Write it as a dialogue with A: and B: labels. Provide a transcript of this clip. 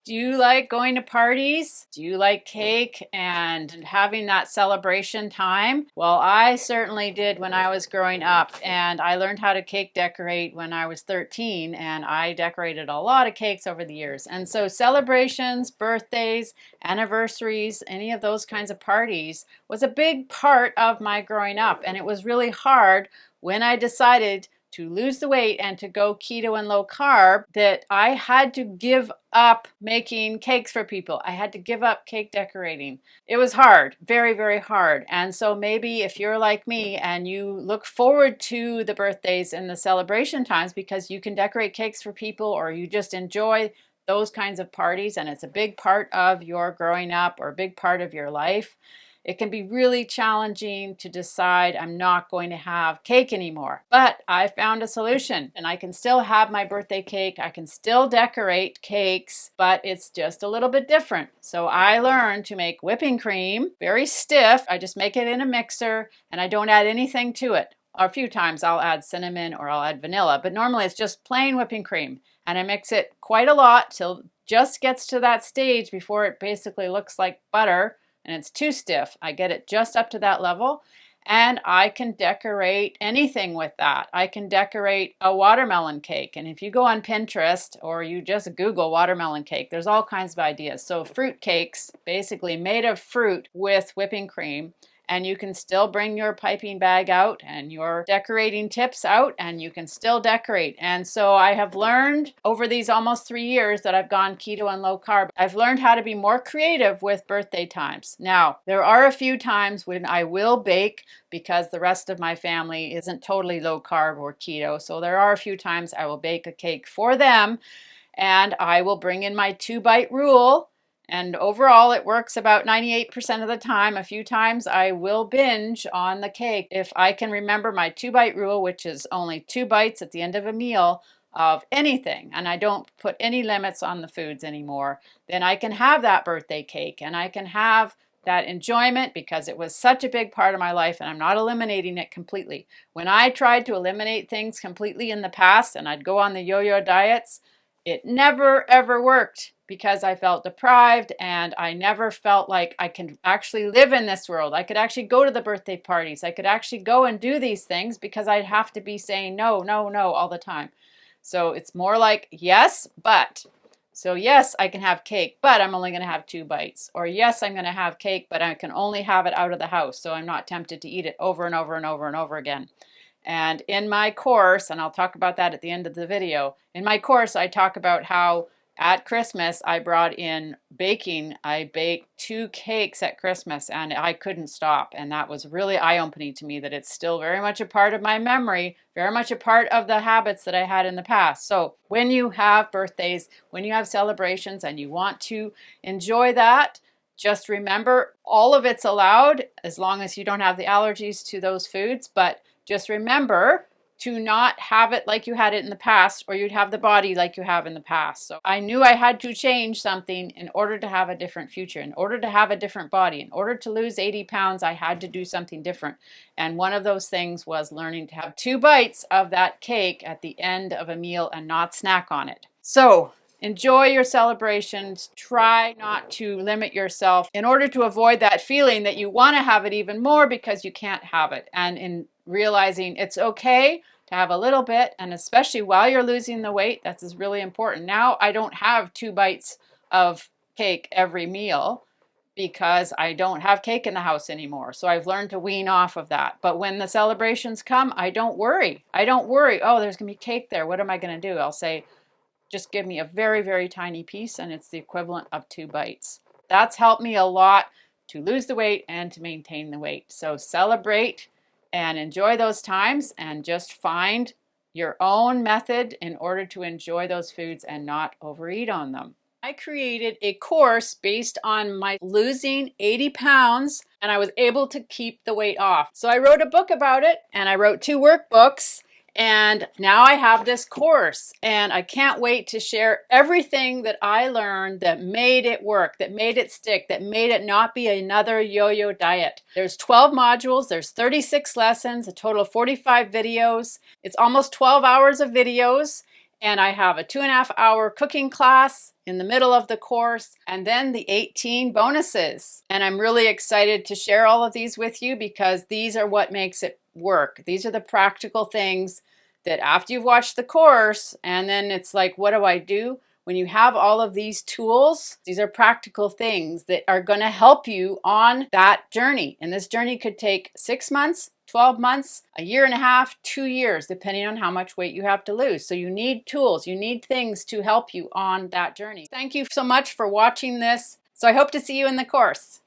A: Do you like going to parties? Do you like cake and having that celebration time? Well, I certainly did when I was growing up, and I learned how to cake decorate when I was 13, and I decorated a lot of cakes over the years. And so celebrations, birthdays, anniversaries, any of those kinds of parties was a big part of my growing up, and it was really hard when I decided to lose the weight and to go keto and low carb that I had to give up making cakes for people. I had to give up cake decorating. It was hard, very, very hard. And so maybe if you're like me and you look forward to the birthdays and the celebration times because you can decorate cakes for people or you just enjoy those kinds of parties and it's a big part of your growing up or a big part of your life, it can be really challenging to decide I'm not going to have cake anymore. But I found a solution and I can still have my birthday cake. I can still decorate cakes, but it's just a little bit different. So I learned to make whipping cream very stiff. I just make it in a mixer and I don't add anything to it. A few times I'll add cinnamon or I'll add vanilla, but normally it's just plain whipping cream. And I mix it quite a lot till it just gets to that stage before it basically looks like butter and it's too stiff. I get it just up to that level and I can decorate anything with that. I can decorate a watermelon cake, and if you go on Pinterest or you just Google watermelon cake, there's all kinds of ideas. So fruit cakes, basically made of fruit with whipping cream, and you can still bring your piping bag out and your decorating tips out and you can still decorate. And so I have learned over these almost 3 years that I've gone keto and low carb, I've learned how to be more creative with birthday times. Now, there are a few times when I will bake because the rest of my family isn't totally low carb or keto. So there are a few times I will bake a cake for them and I will bring in my 2-bite rule. And overall, it works about 98% of the time. A few times I will binge on the cake. If I can remember my 2-bite rule, which is only 2 bites at the end of a meal of anything, and I don't put any limits on the foods anymore, then I can have that birthday cake and I can have that enjoyment because it was such a big part of my life and I'm not eliminating it completely. When I tried to eliminate things completely in the past and I'd go on the yo-yo diets, it never ever worked because I felt deprived and I never felt like I can actually live in this world. I could actually go to the birthday parties. I could actually go and do these things because I'd have to be saying no, no, no all the time. So it's more like yes, but. So yes, I can have cake, but I'm only going to have 2 bites. Or yes, I'm going to have cake, but I can only have it out of the house. So I'm not tempted to eat it over and over and over and over again. And in my course, and I'll talk about that at the end of the video, in my course I talk about how at Christmas I brought in baking. I baked 2 cakes at Christmas and I couldn't stop. And that was really eye-opening to me that it's still very much a part of my memory, very much a part of the habits that I had in the past. So when you have birthdays, when you have celebrations and you want to enjoy that, just remember all of it's allowed as long as you don't have the allergies to those foods, but just remember to not have it like you had it in the past or you'd have the body like you have in the past. So I knew I had to change something in order to have a different future, in order to have a different body. In order to lose 80 pounds, I had to do something different. And one of those things was learning to have 2 bites of that cake at the end of a meal and not snack on it. So enjoy your celebrations. Try not to limit yourself in order to avoid that feeling that you want to have it even more because you can't have it. And in realizing it's okay to have a little bit, and especially while you're losing the weight, that's really important. Now I don't have 2 bites of cake every meal because I don't have cake in the house anymore. So I've learned to wean off of that. But when the celebrations come, I don't worry. I don't worry, oh, there's going to be cake there. What am I going to do? I'll say, just give me a very, very tiny piece and it's the equivalent of 2 bites. That's helped me a lot to lose the weight and to maintain the weight. So celebrate and enjoy those times and just find your own method in order to enjoy those foods and not overeat on them. I created a course based on my losing 80 pounds and I was able to keep the weight off. So I wrote a book about it and I wrote 2 workbooks. And now I have this course and I can't wait to share everything that I learned that made it work, that made it stick, that made it not be another yo-yo diet. There's 12 modules, there's 36 lessons, a total of 45 videos. It's almost 12 hours of videos. And I have a 2.5 hour cooking class in the middle of the course, and then the 18 bonuses. And I'm really excited to share all of these with you because these are what makes it work. These are the practical things that after you've watched the course, and then it's like, what do I do? When you have all of these tools, these are practical things that are going to help you on that journey. And this journey could take 6 months, 12 months, a year and a half, 2 years, depending on how much weight you have to lose. So you need tools, you need things to help you on that journey. Thank you so much for watching this. So I hope to see you in the course.